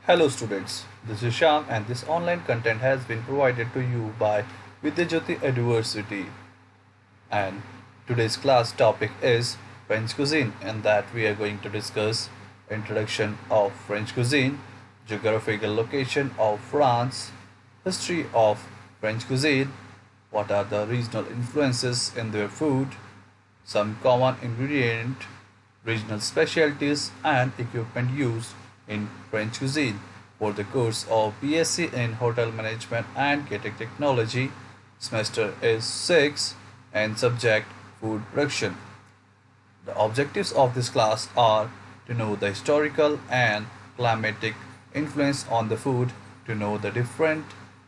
Hello students, this is Shyam and this online content has been provided to you by Vidya Jyoti Eduversity. And today's class topic is French cuisine, and that we are going to discuss introduction of French cuisine, geographical location of France, history of French cuisine, what are the regional influences in their food, some common ingredient, regional specialties and equipment used in French cuisine. For the course of BSc in Hotel Management and Catering Technology, semester is 6 and subject food production. The objectives of this class are to know the historical and climatic influence on the food, to know the different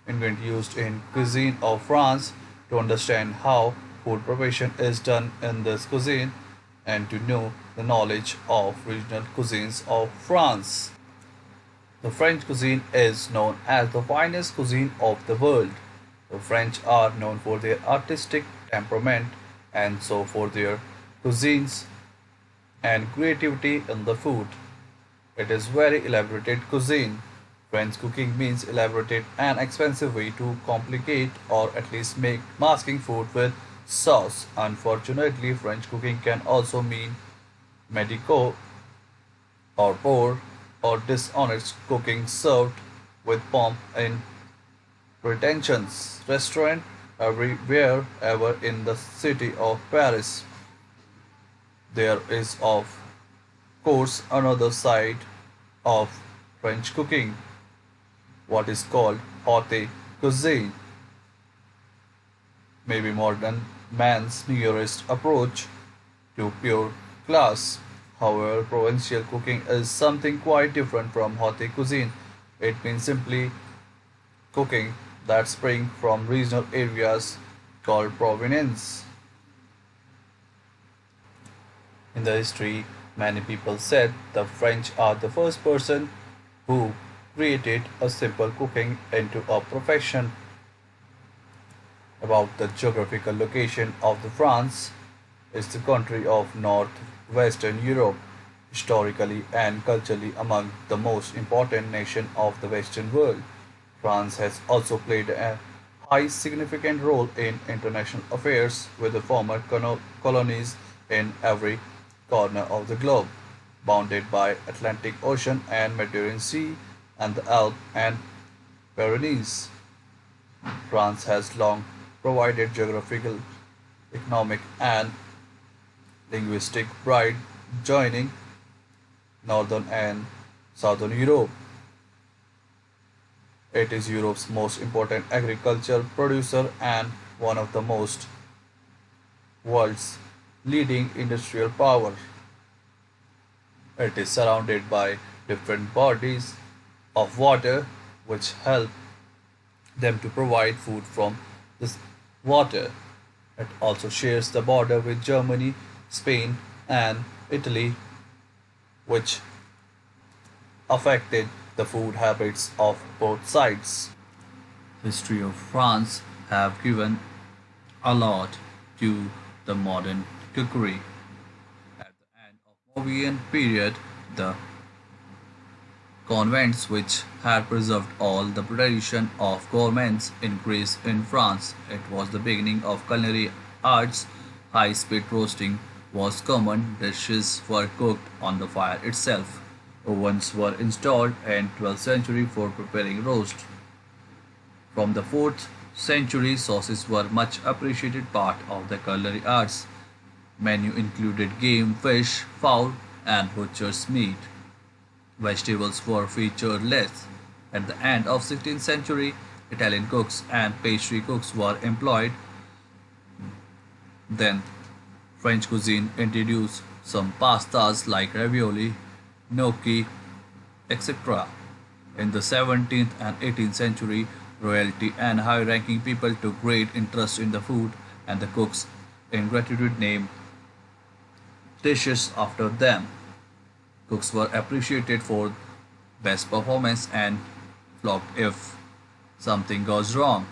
ingredients used in cuisine of France, to understand how food preparation is done in this cuisine, and to know the knowledge of regional cuisines of France. The French cuisine is known as the finest cuisine of the world. The French are known for their artistic temperament and so for their cuisines and creativity in the food. It is very elaborated cuisine. French cooking means elaborate and expensive way to complicate or at least make masking food with sauce. Unfortunately, French cooking can also mean medico or poor or dishonest cooking served with pomp in pretensions restaurant everywhere ever in the city of Paris. There is of course another side of French cooking, what is called haute cuisine, maybe modern man's nearest approach to pure class. However, provincial cooking is something quite different from haute cuisine. It means simply cooking that springs from regional areas called provenance. In the history, many people said the French are the first person who created a simple cooking into a profession. About the geographical location of the France, is the country of northwestern Europe, historically and culturally among the most important nations of the Western world. France has also played a high significant role in international affairs with the former colonies in every corner of the globe, bounded by Atlantic Ocean and Mediterranean Sea and the Alps and Pyrenees. France has long provided geographical, economic and linguistic pride, joining Northern and Southern Europe. It is Europe's most important agricultural producer and one of the most world's leading industrial power. It is surrounded by different bodies of water which help them to provide food from this water. It also shares the border with Germany, Spain, and Italy, which affected the food habits of both sides. History of France have given a lot to the modern cookery. At the end of Moorian period, the convents which had preserved all the tradition of gourmets in Greece in France. It was the beginning of culinary arts. High-speed roasting was common. Dishes were cooked on the fire itself. Ovens were installed in 12th century for preparing roast. From the 4th century, sauces were much appreciated part of the culinary arts. Menu included game, fish, fowl, and butcher's meat. Vegetables were featured less. At the end of 16th century, Italian cooks and pastry cooks were employed. Then French cuisine introduced some pastas like ravioli, gnocchi, etc. In the 17th and 18th century, royalty and high-ranking people took great interest in the food, and the cooks in gratitude named dishes after them. Cooks were appreciated for best performance and flogged if something goes wrong.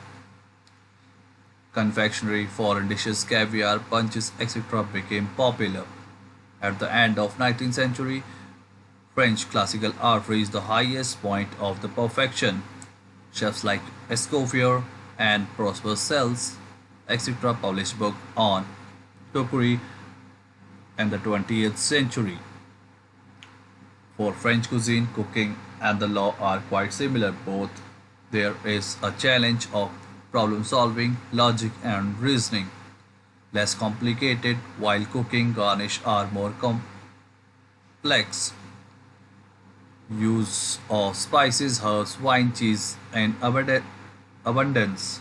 Confectionery, foreign dishes, caviar, punches, etc. became popular. At the end of 19th century, French classical art reached the highest point of the perfection. Chefs like Escoffier and Prosper Cels, etc., published books on cookery in the 20th century. For French cuisine, cooking and the law are quite similar. Both there is a challenge of problem solving, logic, and reasoning. Less complicated, while cooking garnish are more complex. Use of spices, herbs, wine, cheese, and abundance.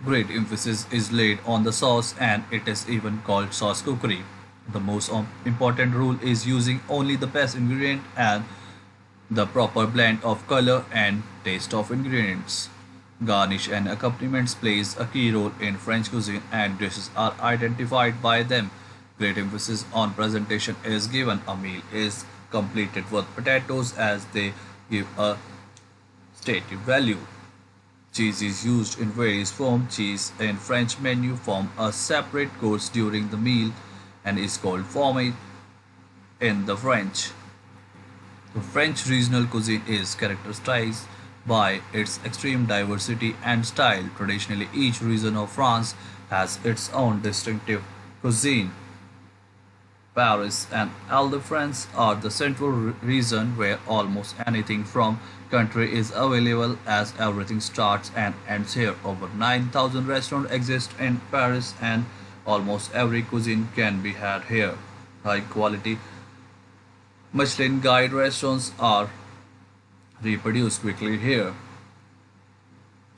Great emphasis is laid on the sauce, and it is even called sauce cookery. The most important rule is using only the best ingredient and the proper blend of color and taste of ingredients. Garnish and accompaniments plays a key role in French cuisine and dishes are identified by them. Great emphasis on presentation is given. A meal is completed with potatoes as they give a stative value. Cheese is used in various forms. Cheese in French menu form a separate course during the meal and is called fromage in the French. The French regional cuisine is characterized by its extreme diversity and style. Traditionally, each region of France has its own distinctive cuisine. Paris and Ile-de-France are the central region where almost anything from country is available as everything starts and ends here. Over 9,000 restaurants exist in Paris and almost every cuisine can be had here. High quality Michelin guide restaurants are reproduced quickly here.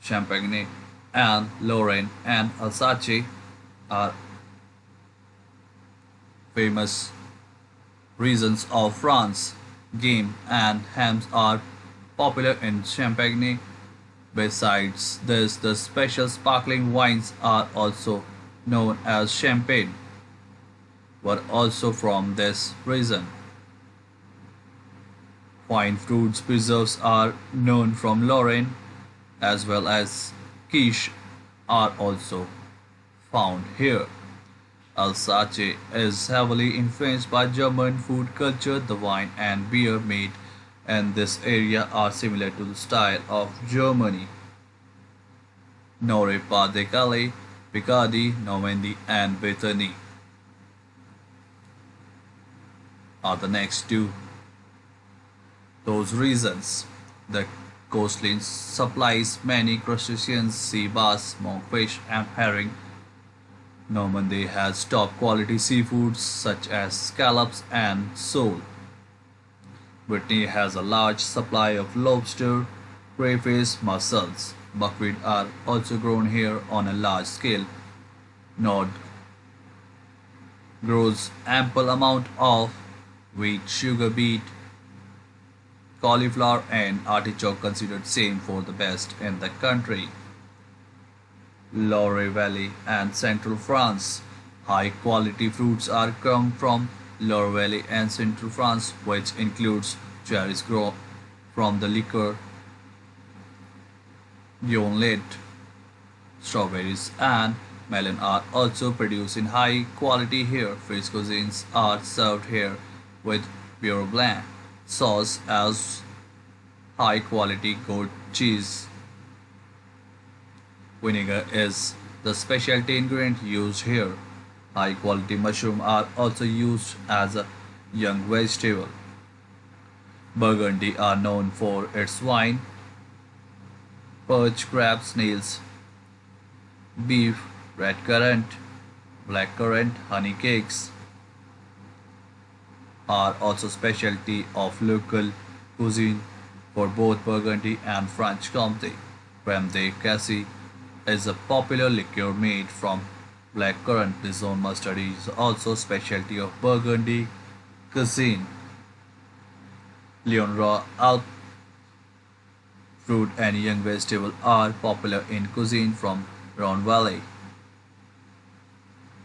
Champagne and Lorraine and Alsace are famous regions of France. Game and hams are popular in Champagne. Besides this, the special sparkling wines are also known as champagne, were also from this region. Fine fruits preserves are known from Lorraine as well as quiche are also found here. Alsace is heavily influenced by German food culture. The wine and beer made in this area are similar to the style of Germany. Nord Pas de Calais, Picardy, Normandy, and Brittany are the next two. Those regions. The coastline supplies many crustaceans, sea bass, monkfish, and herring. Normandy has top quality seafoods such as scallops and sole. Brittany has a large supply of lobster, crayfish, mussels. Buckwheat are also grown here on a large scale. Nord grows ample amount of wheat, sugar beet, cauliflower and artichoke considered same for the best in the country. Loire Valley and Central France. High quality fruits are come from Loire Valley and Central France, which includes cherries grown from the liquor, Yonlet, strawberries and melon are also produced in high quality here. Fish cuisines are served here with pure blanc sauce as high quality goat cheese. Vinegar is the specialty ingredient used here. High quality mushroom are also used as a young vegetable. Burgundy are known for its wine, perch, crab, snails, beef, red currant, black currant, honey cakes are also specialty of local cuisine for both Burgundy and Franche Comté. Crème de Cassis is a popular liqueur made from blackcurrant. Dijon mustard is also specialty of Burgundy cuisine. Lyon raw Alp fruit and young vegetable are popular in cuisine from Rhone Valley.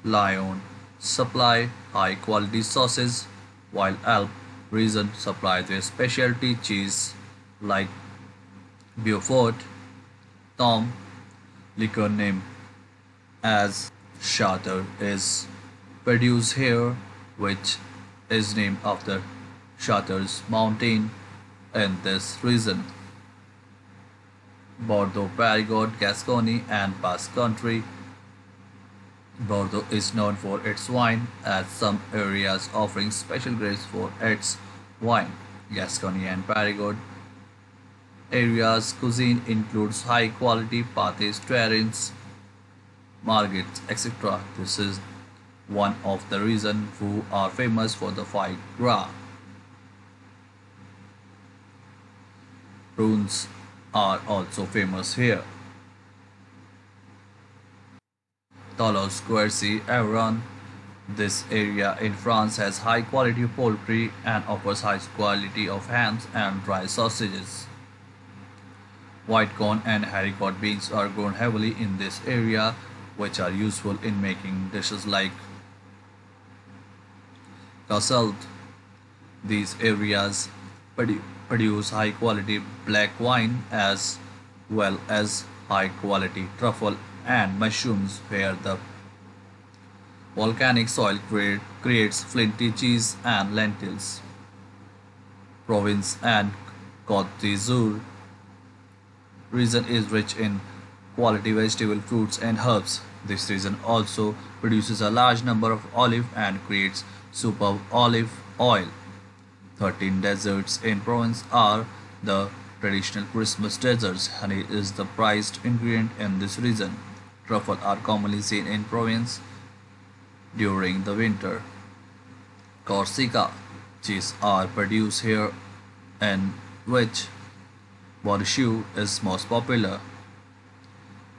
Lyon supply high quality sauces while Alp region supply their specialty cheese like Beaufort, Tom, liquor named as Charter is produced here, which is named after Chartres Mountain in this region. Bordeaux, Périgord, Gascony, and Basque Country. Bordeaux is known for its wine, as some areas offering special grapes for its wine. Gascony and Périgord areas' cuisine includes high-quality pâtés, terrines, margits, etc. This is one of the reasons who are famous for the foie gras. Prunes are also famous here. Toulouse, Quercy, Avron. This area in France has high quality poultry and offers high quality of hams and dry sausages. White corn and haricot beans are grown heavily in this area, which are useful in making dishes like casserole. These areas produce high quality black wine as well as high quality truffle and mushrooms, where the volcanic soil creates flinty cheese and lentils. Provence and Côte d'Azur region is rich in quality vegetable, fruits, and herbs. This region also produces a large number of olive and creates superb olive oil. 13 desserts in Provence are the traditional Christmas desserts. Honey is the prized ingredient in this region. Truffles are commonly seen in Provence during the winter. Corsica cheese are produced here, in which Bordeaux is most popular.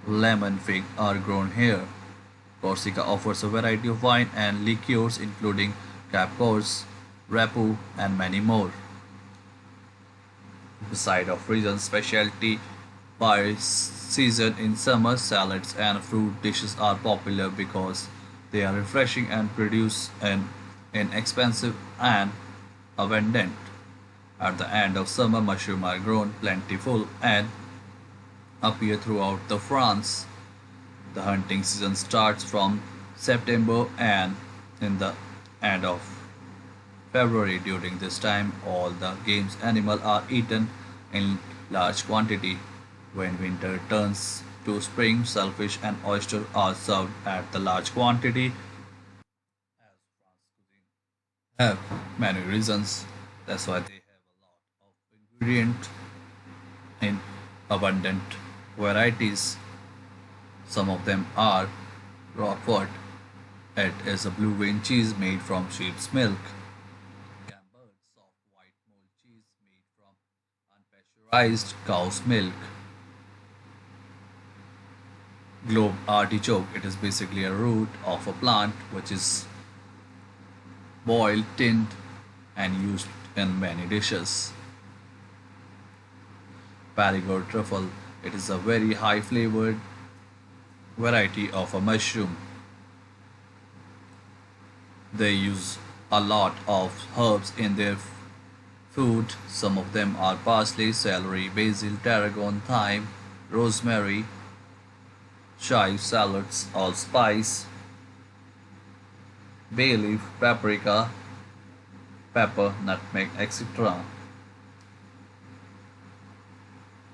Lemon fig are grown here. Corsica offers a variety of wine and liqueurs including Cap Corse, Rapu, and many more. Beside of region specialty by season in summer, salads and fruit dishes are popular because they are refreshing and produce an inexpensive and abundant. At the end of summer, mushrooms are grown plentiful and appear throughout the France. The hunting season starts from September and in the end of February. During this time, all the game's animals are eaten in large quantity. When winter turns to spring, shellfish and oysters are served at the large quantity. As France cuisine have many reasons, that's why they have a lot of ingredient in abundant varieties. Some of them are Roquefort. It is a blue vein cheese made from sheep's milk. Camembert, soft white mold cheese made from unpasteurized cow's milk. Globe artichoke. It is basically a root of a plant which is boiled, tinned, and used in many dishes. Périgord truffle. It is a very high flavored variety of a mushroom. They use a lot of herbs in their food. Some of them are parsley, celery, basil, tarragon, thyme, rosemary, chive, shallots, allspice, bay leaf, paprika, pepper, nutmeg, etc.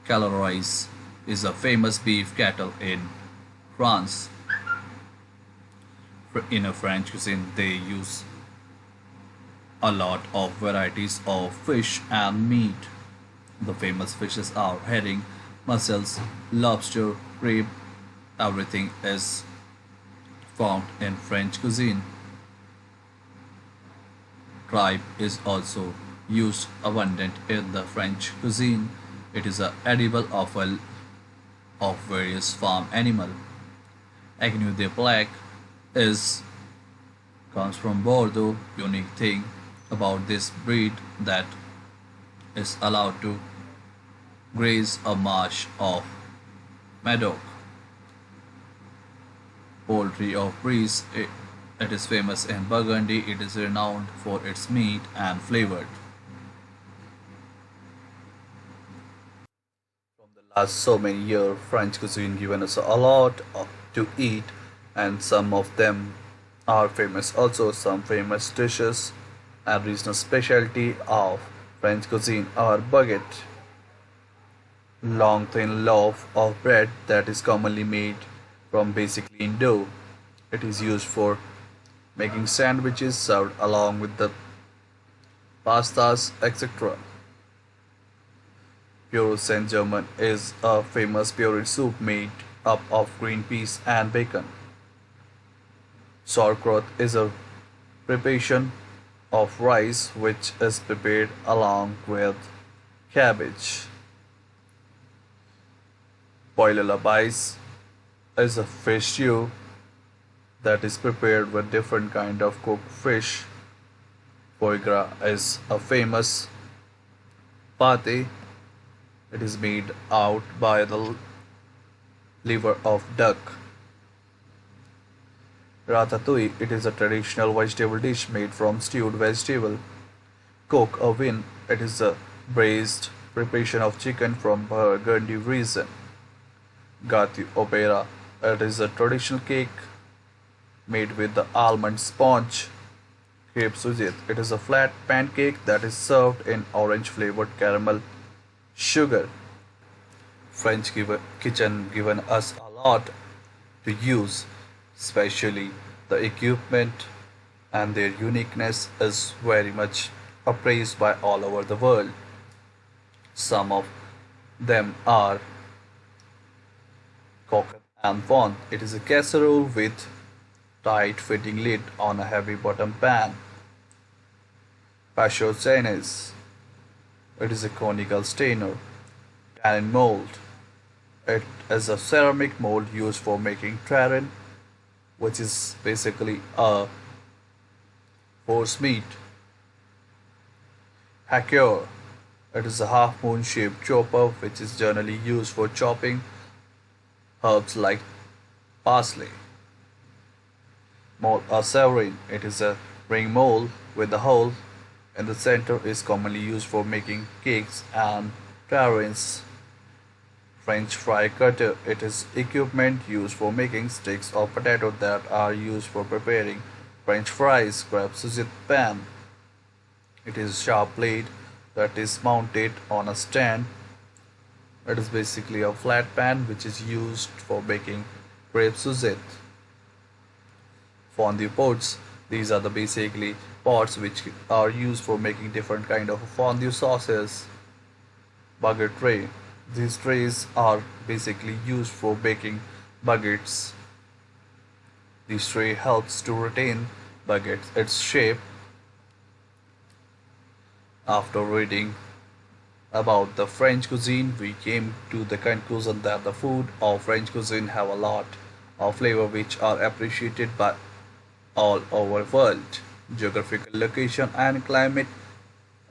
Calories is a famous beef cattle in France. In a French cuisine, they use a lot of varieties of fish and meat. The famous fishes are herring, mussels, lobster, crab. Everything is found in French cuisine. Tripe is also used abundant in the French cuisine. It is a edible offal of various farm animal. Agneau de Plaque is comes from Bordeaux. Unique thing about this breed that is allowed to graze a marsh of meadow. Poultry of Brie, it is famous in Burgundy. It is renowned for its meat and flavored. From the last so many years, French cuisine given us a lot to eat, and some of them are famous. Also, some famous dishes and regional specialty of French cuisine are baguette, long thin loaf of bread that is commonly made from basically dough. It is used for making sandwiches served along with the pastas, etc. Pure Saint Germain is a famous pureed soup made up of green peas and bacon. Sauerkraut is a preparation of rice which is prepared along with cabbage. Bouillabaisse is a fish stew that is prepared with different kind of cooked fish. Foie gras is a famous pate. It is made out by the liver of duck. Ratatouille, it is a traditional vegetable dish made from stewed vegetable. Coq au vin, it is a braised preparation of chicken from Burgundy region. Gâteau opera, it is a traditional cake made with the almond sponge. Crepe Suzette, it is a flat pancake that is served in orange flavored caramel sugar. French kitchen given us a lot to use, especially the equipment and their uniqueness is very much appraised by all over the world. Some of them are coque and fond. It is a casserole with tight fitting lid on a heavy bottom pan. Passion Chinese. It is a conical stainer. Cannon mold. It is a ceramic mold used for making terrain, which is basically a horse meat. Hacker. It is a half moon shaped chopper which is generally used for chopping herbs like parsley. Mold or severin. It is a ring mold with a hole in the center is commonly used for making cakes and terrines. French fry cutter. It is equipment used for making sticks of potato that are used for preparing French fries. Crepe Suzette pan. It is a sharp blade that is mounted on a stand. It is basically a flat pan which is used for baking crepe Suzette. Fondue pots. These are the basically pots which are used for making different kind of fondue sauces. Baguette tray. These trays are basically used for baking baguettes. This tray helps to retain baguettes its shape. After reading about the French cuisine, we came to the conclusion that the food of French cuisine have a lot of flavor which are appreciated by all over the world. Geographical location and climate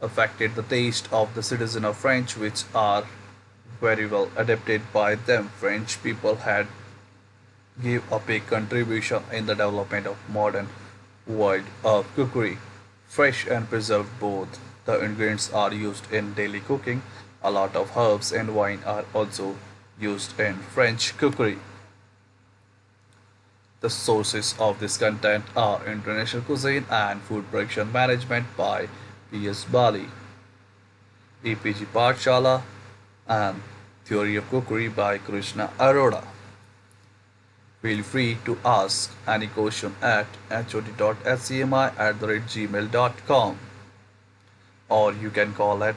affected the taste of the citizen of French which are very well adapted by them. French people had gave a big contribution in the development of modern world of cookery. Fresh and preserved both the ingredients are used in daily cooking. A lot of herbs and wine are also used in French cookery. The sources of this content are International Cuisine and Food Production Management by P.S. Bali, EPG Pathshala, and Theory of Cookery by Krishna Arora. Feel free to ask any question at hod.scmi@gmail.com or you can call at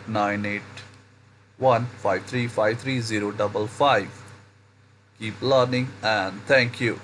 98153530055. Keep learning and thank you.